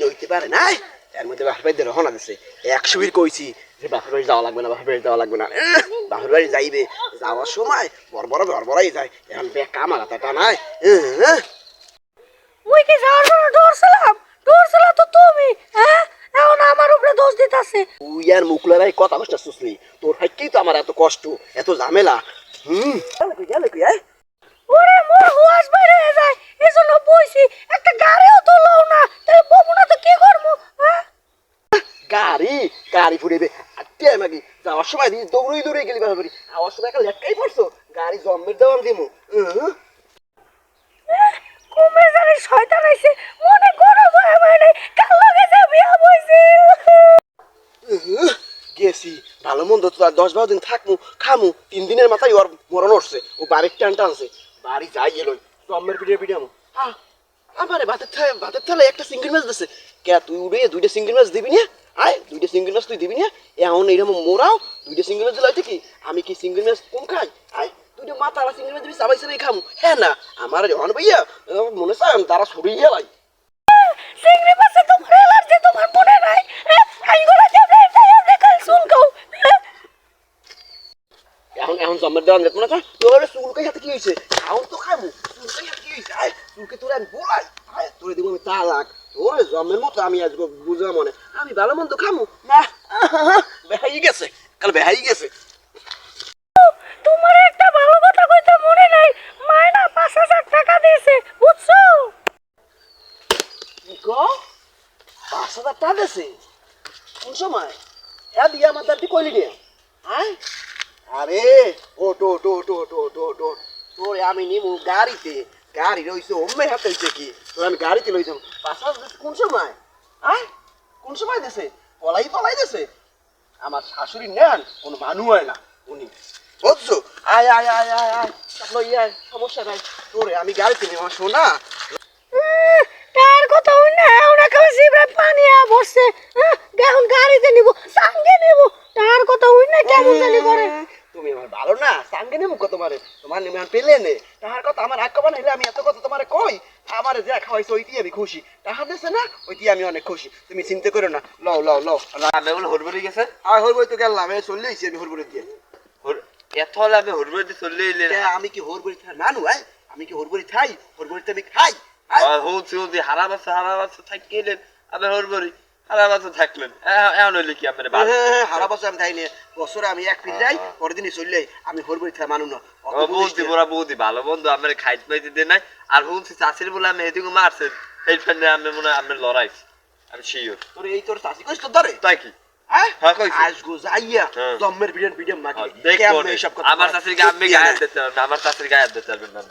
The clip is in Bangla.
হইতে পারে না এর মধ্যে বাপের বাড়ি রহনা দিছে 100 বার কইছি যে বাপের বাড়ি যাওয়া লাগবে না বাপের বাড়ি যাওয়া লাগবে না বাপের বাড়ি যাইবে যাওয়ার সময় বড়বড়াই যায় এখন বেকা মারাটা নাই ওই কি যাওয়ার পর ডরছিলাম তো তুমি হ্যাঁ এখন আমার উপরে দোষ দিতাছে তুই আর মুকুলারাই কথা বসটা শুসলি তোর ভাইকেই তো আমার এত কষ্ট এত ঝামেলা গেলে কি ওরে মোর হুয়াস বাইরে হয়ে যায় এজন্য বইছি একটা গাড়িও তো লও না তাহলে বমু না তো কি করবো হ্যাঁ গাড়ি ফুড়েবে আটকে মাগি যাওয়ার সময় দৌড়ে গেলি বাপের বাড়ি আওয়ার সময় একটা লেটকাই পড়ছো গাড়ি জম্মের দেওয়ার দিমু কুমে জানি শয়তান আইছে মনে গরম হয়ে মানে কাল লগে যে বিয়া বইছি গেছি ভালো মন্দ তো আর 10-12 দিন থাকমু খামু 3 দিনের মাথায় ওর মরণ উঠছে ও বাড়ির টানছে বাড়ি যাই এলোই জম্মের পিড়ামু আমারে ভাতের থালে একটা সিঙ্গেল ম্যাচ দিছে কে তুই উড়ে 2টা সিঙ্গেল ম্যাচ দিবি না আয় 2টা সিঙ্গেল ম্যাচ তুই দিবি না এখন এইরকম মোরাও 2টা সিঙ্গেল ম্যাচ দিলাই কি আমি কি সিঙ্গেল ম্যাচ কম খাই আয় 2টা মাথালা সিঙ্গেল ম্যাচ দিবি সবাই খামু হ্যাঁ না আমার যখন ভাইয়া মনে চায় তারা সরিয়ে লাই সিংড়ি পাশে তোমার এলার্জি তোমার মনে নাই আইগুলো কেমনে এটা কাল শুনকাও এখন জম্মের দেওয়ান যেত না তোর চুলকাই হাতে কি হয়েছে এখন তো খামু চুলকাই হাতে কি হয়েছে আয় চুলকে তোর আমি বলাই আয় তোরে দিব আমি তালাক তোর জম্মের মতো আমি আজ বুঝা মনে আমি ভালো মন্দ খামু না বেহাই গেছে কাল বেহাই গেছে তোমার একটা ভালো কথা কইতে মনে নাই মায়না 5000 টাকা দিয়েছে বুঝছো গো 5000 টাকা দিয়েছে কোন সময় হ্যাঁ দিয়া আমার দাদি কইলি রে আয় আরে ওটো তোরে আমি নিমু গাড়িতে গাড়ি রইছে ওমে হাতে হইছে কি তোর আমি গাড়িতে লইছাম 5000 কোন সময় আয় কোন সময় দিছে পলাই দিছে আমার শাশুড়ি নেন কোনো মানুষ হয় না উনি বুঝছো আয় তাহলে আয় সমস্যা নাই তোরে আমি গাড়িতে নিমু আমার সোনা তার কথা হই না ওনা কাছে জিবরা পানি আ বসছে এখন গাড়িতে নিব সঙ্গে নিব তার কথা হই না কেমন জানি করে তুমি আমার ভালো না সঙ্গে নেবো তোমার নেমে পেলে নে তাহার কথা আমার আক্কা বানাইলে আমি এত কথা তোমারে কই আমারে যা খাওয়াইছে ওইটি আমি খুশি তাহার দেশে না ওইটি আমি অনেক খুশি তুমি চিন্তা করো না লও আমি বলে হরবরি গেছে আর হরবই তো গেলাম চলে আইছি আমি হরবরি দিয়ে এত হলে আমি হরবরি দিয়ে চলে এলে আমি কি হরবরি থাই নানু আমি কি হরবরি থাই হরবরিতে আমি খাই হচ্ছে হারা বাচ্চা থাকিলেন আবার হরবরি হারা বাচ্চা থাকলেন এমন হইলে কি আপনার হারা বছর আমি থাই নি বছরে আমি এক ফিট যাই পরের দিনই চলে আমি হরবরি থাই মানু না বৌদি ভালো বন্ধু আমার খাইতে পাইতে দেয় নাই আর হুনছি চাষির বলে আমি এদিকে মারছেন এই ফ্রেন্ডে আমি মনে হয় আমি লড়াইছি আমি শিওর তোর চাষি কইছ তো ধরে তাই কি জম্মের ভিডিও মাগি আমার চাষির গায়ে দিতে পারবেন আমার চাষির গায়ে দিতে পারবেন না